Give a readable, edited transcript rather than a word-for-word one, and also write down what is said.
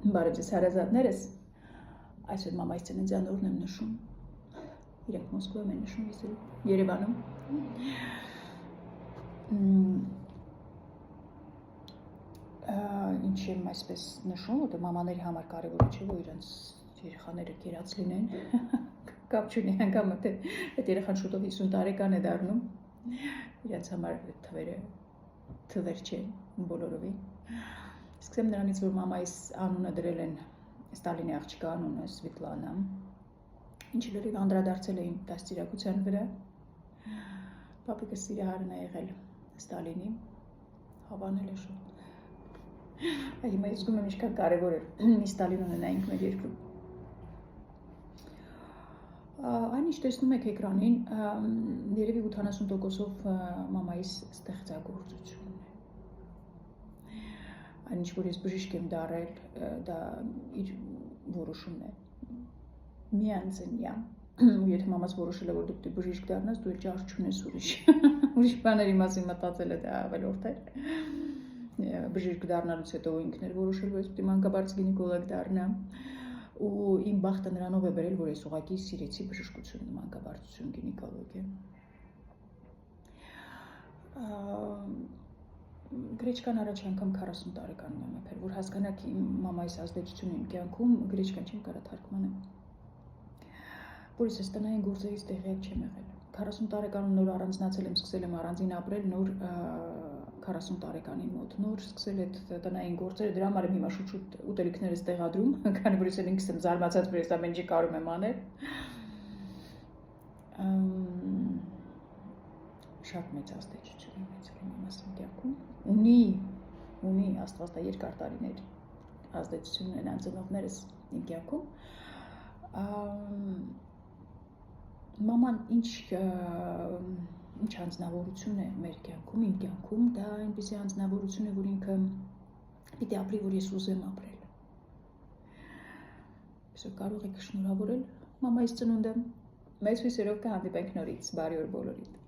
Բարև ձեզ հարազատներս, այսօր մամայիս ծննդյան օրն եմ նշում, իրենք Մոսկվայում են նշում, ես Երևանում։ Ինչ եմ այսպես նշում, որտեղ մամաների համար կարևոր է, չէ, որ իրենց երեխաները կերած լինեն, կապ չունի անգամ այդ երեխան շուտով 50 տարեկան է դառնում, իրենց համար թվեր չեն բոլորովին։ Սկսեմ նրանից, որ մամայիս անունը դրել են Ստալինի աղջկա անունը Սվետլանա, ինչը լրիվ անդրադարձել է իմ դաստիարակության վրա։ Պապիկս սիրահարն է եղել Ստալինի, հավանել է շուտ։ Հիմա ես զգում եմ ինչքան կարևոր է մի Ստալին ունենայինք մեր երկրում։ Այն ինչ տեսնում եք էկրանին, երևի 80%-ով մամայիս ստեղծագործությունն է։ Այն ինչ որ ես բժիշկ եմ դառել, դա իր որոշումն է։ Միանձնյա։ Եթե մամաս որոշել է, որ դու բժիշկ դառնաս, դու էլ ճար չունես ուրիշ բաների մասին մտածել է դա ավելորդ է։ Բժիշկ դառնալուց հետո ինքն էր որոշել, որ ես պետք է մանկաբարձ գինեկոլոգ դառնամ։ Ու իմ բախտը նրանով է բերել, որ ես ուղղակի սիրեցի բժշկությունը, մանկաբարձություն, գինեկոլոգիա։ Գրեչկան առաջ անգամ 40 տարեկանում եմ եղել, որ հասկանաք իմ մամայիս ազդեցությունը իմ կյանքում, գրեչկան չեմ կարա թարգմանեմ։ Որից ես տնային գործերից տեղյակ չեմ եղել։ 40 տարեկանում նոր առանձնացել եմ, սկսել եմ առանձին ապրել, նոր 40 տարեկանին մոտ նոր սկսել այդ տնային գործերը, դրա համար եմ հիմա շուտ ուտելիքներս տեղադրում, քանի որ ես ինքս եմ զարմացած, որ ես ամեն ինչ կարող եմ անել։ Շատ մեծ ազդեցություն ունեցել իմ մամաս իմ կյանքում։ Ունի Աստված տա երկար տարիներ ազդեցություն ունենան ծնողներս իմ կյանքում։ Մաման ինչ անձնավորություն է մեր կյանքում, իմ կյանքում, դա այնպիսի անձնավորություն է, որ ինքը պիտի ապրի, որ ես ուզեմ ապրել։ Այսօր կարող եք շնորհավորել մամայիս ծնունդը, մեծ հույսերով կհանդիպենք նորից, բարի օր բոլորիդ։